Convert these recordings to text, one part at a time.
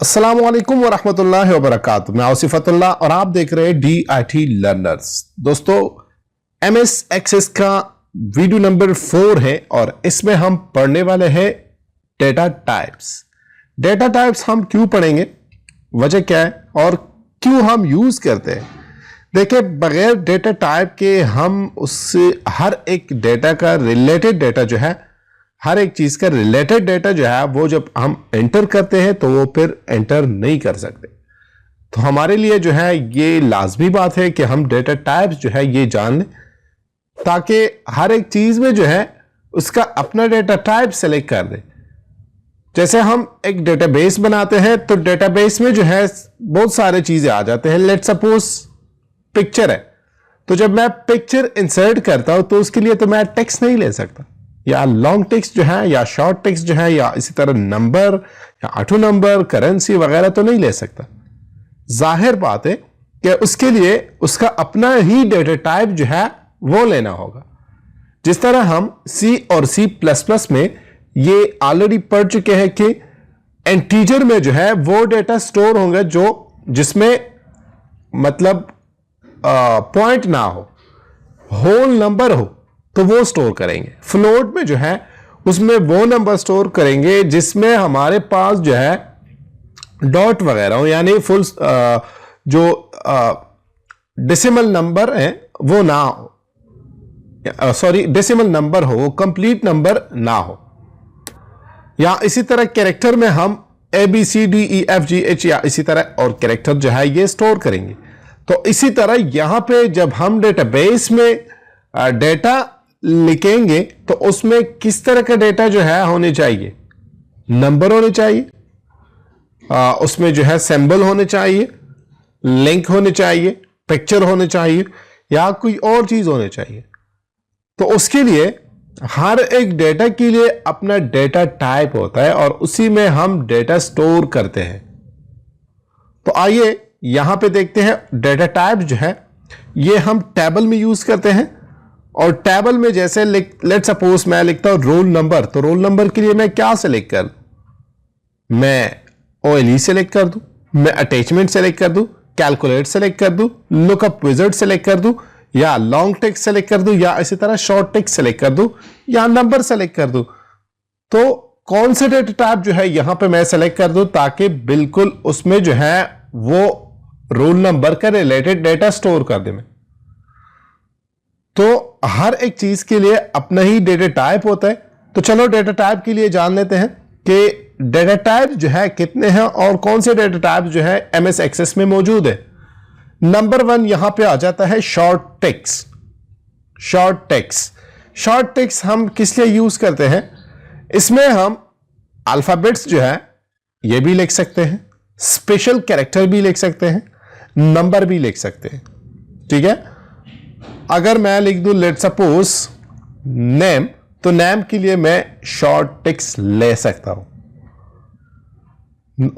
अस्सलामुअलैकुम वरहमतुल्लाहि वबरकातुहू। मैं आसिफतुल्लाह और आप देख रहे हैं DIT लर्नर्स। दोस्तों, MS एक्सेस का वीडियो नंबर 4 है और इसमें हम पढ़ने वाले हैं डेटा टाइप्स। डेटा टाइप्स हम क्यों पढ़ेंगे, वजह क्या है और क्यों हम यूज करते हैं। देखिए, बगैर डेटा टाइप के हम उससे हर एक डेटा का रिलेटेड डेटा जो है, हर एक चीज का रिलेटेड डेटा जो है वो जब हम एंटर करते हैं तो वो फिर एंटर नहीं कर सकते। तो हमारे लिए जो है ये लाजमी बात है कि हम डेटा टाइप्स जो है ये जान लें, ताकि हर एक चीज में जो है उसका अपना डेटा टाइप सेलेक्ट कर दें। जैसे हम एक डेटाबेस बनाते हैं तो डेटाबेस में जो है बहुत सारे चीजें आ जाते हैं। लेट्स सपोज पिक्चर है, तो जब मैं पिक्चर इंसर्ट करता हूं तो उसके लिए तो मैं टेक्स्ट नहीं ले सकता, या लॉन्ग टेक्स्ट जो है या शॉर्ट टेक्स्ट जो है या इसी तरह नंबर या ऑटो नंबर, करेंसी वगैरह तो नहीं ले सकता। जाहिर बात है कि उसके लिए उसका अपना ही डेटा टाइप जो है वो लेना होगा। जिस तरह हम C और C++ में ये ऑलरेडी पढ़ चुके हैं कि इंटीजर में जो है वो डेटा स्टोर होंगे जो जिसमें मतलब पॉइंट ना हो, होल नंबर हो तो वो स्टोर करेंगे। फ्लोट में जो है उसमें वो नंबर स्टोर करेंगे जिसमें हमारे पास जो है डॉट वगैरह हो, यानी फुल जो डेसिमल नंबर है वो ना हो, सॉरी डेसिमल नंबर हो, वो कंप्लीट नंबर ना हो। या इसी तरह कैरेक्टर में हम ABCDEFGH या इसी तरह और कैरेक्टर जो है ये स्टोर करेंगे। तो इसी तरह यहां पे जब हम डेटाबेस में डेटा लिखेंगे तो उसमें किस तरह का डेटा जो है होने चाहिए, नंबर होने चाहिए, उसमें जो है सिंबल होने चाहिए, लिंक होने चाहिए, पिक्चर होने चाहिए या कोई और चीज होने चाहिए। तो उसके लिए हर एक डेटा के लिए अपना डेटा टाइप होता है और उसी में हम डेटा स्टोर करते हैं। तो आइए यहां पे देखते हैं डेटा टाइप जो है ये हम टेबल में यूज करते हैं। और टेबल में जैसे लेट सपोज मैं लिखता हूं रोल नंबर, तो रोल नंबर के लिए मैं क्या सेलेक्ट कर, मैं OLE सेलेक्ट कर दूं, मैं अटैचमेंट सेलेक्ट कर दूं, कैलकुलेट सेलेक्ट कर दूं, लुकअप विजार्ड सेलेक्ट कर दूं, या लॉन्ग टेक्स्ट सेलेक्ट कर दूं, या इसी तरह शॉर्ट टेक्स्ट सेलेक्ट कर दूं, या नंबर सेलेक्ट कर दूं। तो कौन से डेटा टाइप जो है यहां पे मैं सेलेक्ट कर दूं ताकि बिल्कुल उसमें जो है वो रोल नंबर का रिलेटेड डेटा स्टोर कर दे मैं। तो हर एक चीज के लिए अपना ही डेटा टाइप होता है। तो चलो डेटा टाइप के लिए जान लेते हैं कि डेटा टाइप जो है कितने हैं और कौन से डेटा टाइप जो है MS एक्सेस में मौजूद है। नंबर 1 यहां पे आ जाता है short text. Short text, short text हम किस लिए यूज करते हैं, इसमें हम अल्फाबेट्स जो है ये भी लिख सकते हैं, स्पेशल कैरेक्टर भी लिख सकते हैं, नंबर भी लिख सकते हैं। ठीक है, अगर मैं लिख दूं लेट सपोज नेम, तो नेम के लिए मैं शॉर्ट टेक्स्ट ले सकता हूं।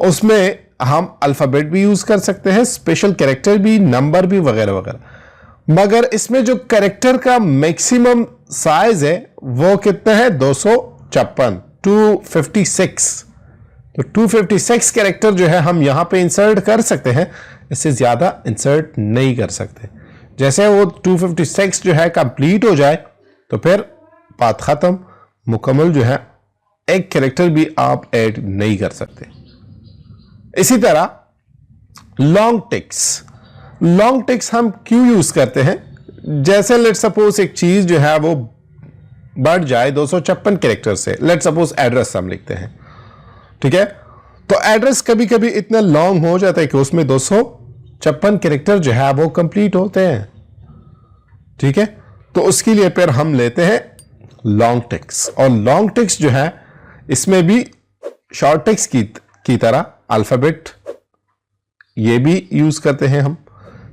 उसमें हम अल्फाबेट भी यूज कर सकते हैं, स्पेशल कैरेक्टर भी, नंबर भी वगैरह वगैरह। मगर इसमें जो कैरेक्टर का मैक्सिमम साइज है वो कितना है, 256, 256। तो 256 कैरेक्टर जो है हम यहां पे इंसर्ट कर सकते हैं, इससे ज्यादा इंसर्ट नहीं कर सकते। जैसे वो 256 जो है कंप्लीट हो जाए तो फिर बात खत्म, मुकम्मल जो है एक कैरेक्टर भी आप ऐड नहीं कर सकते। इसी तरह लॉन्ग टेक्स्ट, लॉन्ग टेक्स्ट हम क्यों यूज करते हैं, जैसे लेट सपोज एक चीज जो है वो बढ़ जाए 256 कैरेक्टर से, लेट सपोज एड्रेस हम लिखते हैं। ठीक है, तो एड्रेस कभी कभी इतना लॉन्ग हो जाता है कि उसमें 256 कैरेक्टर जो है वो कंप्लीट होते हैं। ठीक है, तो उसके लिए फिर हम लेते हैं लॉन्ग टेक्स्ट। और लॉन्ग टेक्स्ट जो है इसमें भी शॉर्ट टेक्स्ट की तरह अल्फाबेट ये भी यूज करते हैं हम,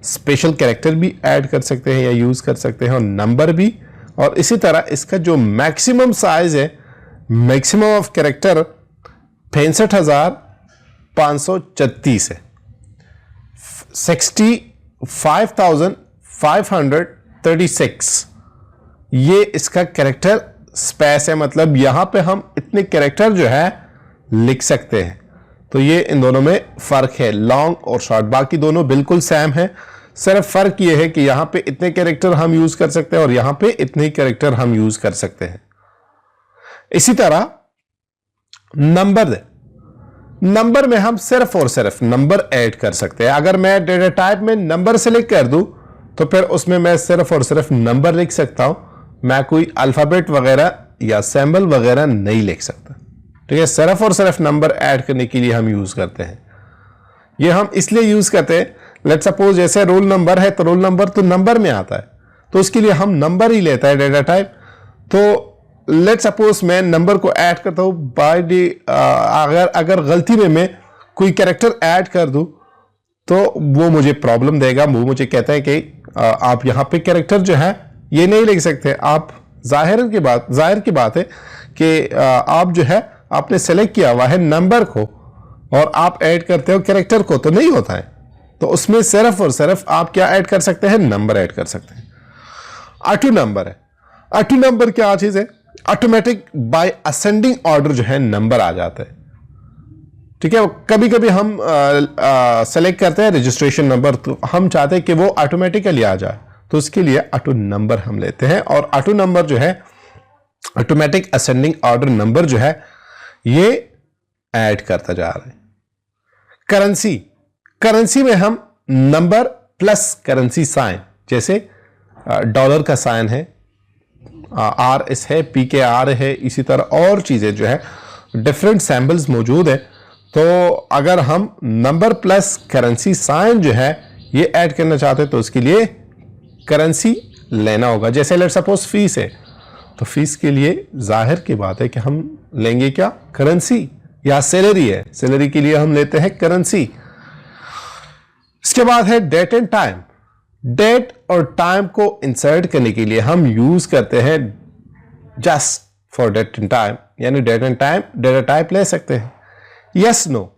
स्पेशल कैरेक्टर भी ऐड कर सकते हैं या यूज कर सकते हैं, और नंबर भी। और इसी तरह इसका जो मैक्सिमम साइज है, मैक्सिमम ऑफ कैरेक्टर 65,536 है, 65,536 ये इसका कैरेक्टर स्पेस है। मतलब यहां पे हम इतने कैरेक्टर जो है लिख सकते हैं। तो ये इन दोनों में फर्क है, लॉन्ग और शॉर्ट। बाकी दोनों बिल्कुल सेम है, सिर्फ फर्क ये है कि यहां पे इतने कैरेक्टर हम यूज कर सकते हैं और यहां पे इतने कैरेक्टर हम यूज कर सकते हैं। इसी तरह नंबर में हम सिर्फ और सिर्फ नंबर ऐड कर सकते हैं। अगर मैं डेटा टाइप में नंबर सेलेक्ट कर दूं तो फिर उसमें मैं सिर्फ और सिर्फ नंबर लिख सकता हूं, मैं कोई अल्फाबेट वगैरह या सिंबल वगैरह नहीं लिख सकता। ठीक है, सिर्फ और सिर्फ नंबर ऐड करने के लिए हम यूज करते हैं। ये हम इसलिए यूज करते हैं, लेट सपोज जैसे रोल नंबर है तो रोल नंबर तो नंबर में आता है, तो उसके लिए हम नंबर ही लेता है डेटा टाइप। तो लेट सपोज मैं नंबर को ऐड करता हूं बाय डी, अगर गलती में मैं कोई कैरेक्टर ऐड कर दूं तो वो मुझे प्रॉब्लम देगा। वो मुझे कहता है कि आप यहां पे कैरेक्टर जो है ये नहीं लिख सकते। आप जाहिर की बात है कि आप जो है आपने सेलेक्ट किया हुआ है नंबर को और आप ऐड करते हो कैरेक्टर को, तो नहीं होता है। तो उसमें सिर्फ और सिर्फ आप क्या ऐड कर सकते हैं, नंबर ऐड कर सकते हैं। ऑटो नंबर है। ऑटो नंबर क्या चीज है, ऑटोमेटिक बाय असेंडिंग ऑर्डर जो है नंबर आ जाता है। ठीक है, कभी कभी हम सेलेक्ट करते हैं रजिस्ट्रेशन नंबर, तो हम चाहते हैं कि वो ऑटोमेटिकली आ जाए, तो उसके लिए ऑटो नंबर हम लेते हैं। और ऑटो नंबर जो है ऑटोमेटिक असेंडिंग ऑर्डर नंबर जो है ये ऐड करता जा रहा है। करेंसी में हम नंबर प्लस करेंसी साइन, जैसे डॉलर का साइन है, RS है, PKR है, इसी तरह और चीजें जो है डिफरेंट सैंबल्स मौजूद है। तो अगर हम नंबर प्लस करेंसी साइन जो है ये ऐड करना चाहते हैं तो उसके लिए करेंसी लेना होगा। जैसे लेट सपोज फीस है, तो फीस के लिए जाहिर की बात है कि हम लेंगे क्या, करेंसी। या सैलरी है, सैलरी के लिए हम लेते हैं करेंसी। इसके बाद है डेट एंड टाइम। डेट और टाइम को इंसर्ट करने के लिए हम यूज करते हैं just for date and time, यानी date and time data type ले सकते हैं। यस नो,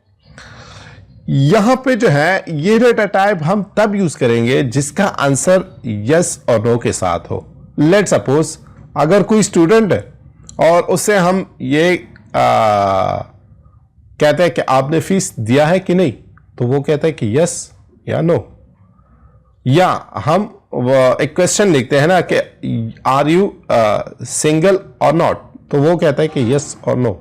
यहां पे जो है ये डेटा टाइप हम तब यूज करेंगे जिसका आंसर यस और नो के साथ हो। लेट सपोज अगर कोई स्टूडेंट है और उससे हम ये कहते हैं कि आपने फीस दिया है कि नहीं, तो वो कहता है कि यस या नो। या हम एक क्वेश्चन लिखते हैं ना कि आर यू सिंगल और नॉट, तो वो कहता है कि यस और नो।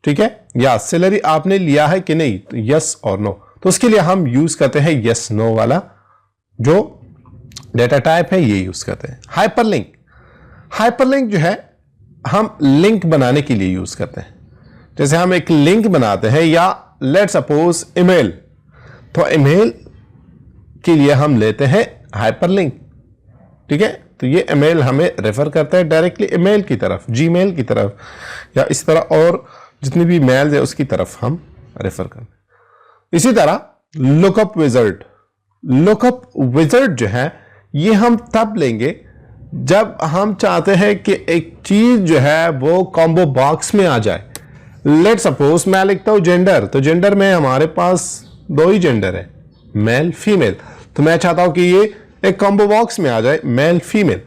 ठीक है, या सैलरी आपने लिया है कि नहीं, तो यस और नो। तो उसके लिए हम यूज करते हैं यस नो वाला जो डेटा टाइप है, ये यूज करते हैं। हाइपरलिंक जो है हम लिंक बनाने के लिए यूज करते हैं। जैसे हम एक लिंक बनाते हैं, या लेट सपोज ईमेल, तो ईमेल के लिए हम लेते हैं हाइपरलिंक। ठीक है, तो ये ईमेल हमें रेफर करता है डायरेक्टली ईमेल की तरफ, जीमेल की तरफ, या इस तरह और जितनी भी मेल है उसकी तरफ हम रेफर करते हैं। इसी तरह लुकअप विजर्ड जो है ये हम तब लेंगे जब हम चाहते हैं कि एक चीज जो है वो कॉम्बो बॉक्स में आ जाए। लेट सपोज मैं लिखता हूं जेंडर, तो जेंडर में हमारे पास दो ही जेंडर है, मेल फीमेल। तो मैं चाहता हूं कि ये एक कॉम्बो बॉक्स में आ जाए, मेल फीमेल।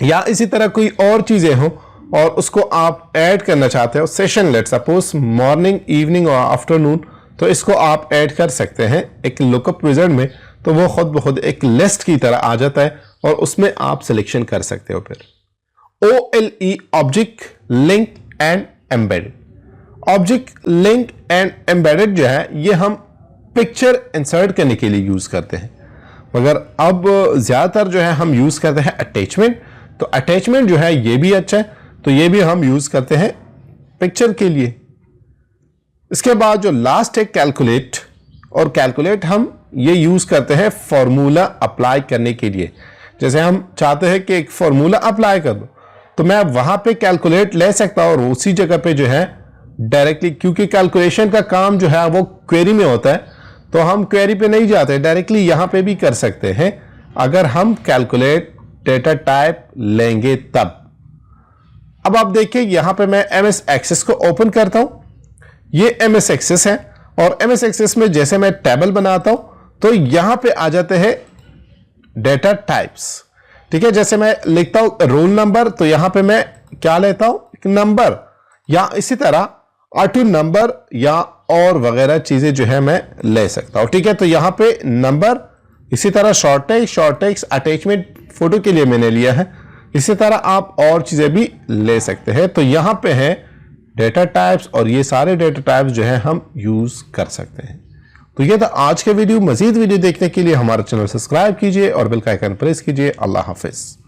या इसी तरह कोई और चीजें हो और उसको आप ऐड करना चाहते हो, session let suppose morning, evening और आफ्टरनून, तो इसको आप ऐड कर सकते हैं एक लुकअप विजार्ड में। तो वो खुद ब खुद एक लिस्ट की तरह आ जाता है और उसमें आप सिलेक्शन कर सकते हो। फिर OLE object link and embedded. Object link and embedded जो है ये हम पिक्चर इंसर्ट करने के लिए यूज करते हैं, मगर अब ज्यादातर जो है हम यूज करते हैं अटैचमेंट। तो अटैचमेंट जो है ये भी अच्छा है, तो ये भी हम यूज करते हैं पिक्चर के लिए। इसके बाद जो लास्ट है कैलकुलेट, और कैलकुलेट हम ये यूज करते हैं फॉर्मूला अप्लाई करने के लिए। जैसे हम चाहते हैं कि एक फॉर्मूला अप्लाई कर दो, तो मैं वहां पे कैलकुलेट ले सकता हूं और उसी जगह पे जो है डायरेक्टली, क्योंकि कैलकुलेशन का काम जो है वो क्वेरी में होता है, तो हम क्वेरी पे नहीं जाते, डायरेक्टली यहां पे भी कर सकते हैं अगर हम कैलकुलेट डेटा टाइप लेंगे तब। अब आप देखिए यहां पे मैं MS एक्सेस को ओपन करता हूं, ये MS एक्सेस है, और MS एक्सेस में जैसे मैं टेबल बनाता हूं तो यहां पे आ जाते हैं डेटा टाइप्स। ठीक है, जैसे मैं लिखता हूं रोल नंबर, तो यहां पे मैं क्या लेता हूं, एक नंबर। या इसी तरह R2 नंबर या और वगैरह चीजें जो है मैं ले सकता हूं। ठीक है, तो यहां पे नंबर, इसी तरह शॉर्ट टेक्स्ट अटैचमेंट फोटो के लिए मैंने लिया है। इसी तरह आप और चीजें भी ले सकते हैं। तो यहां पे है डेटा टाइप्स और ये सारे डेटा टाइप्स जो है हम यूज कर सकते हैं। तो ये था आज के वीडियो। मजीद वीडियो देखने के लिए हमारा चैनल सब्सक्राइब कीजिए और बेल का आइकन प्रेस कीजिए। अल्लाह हाफिज।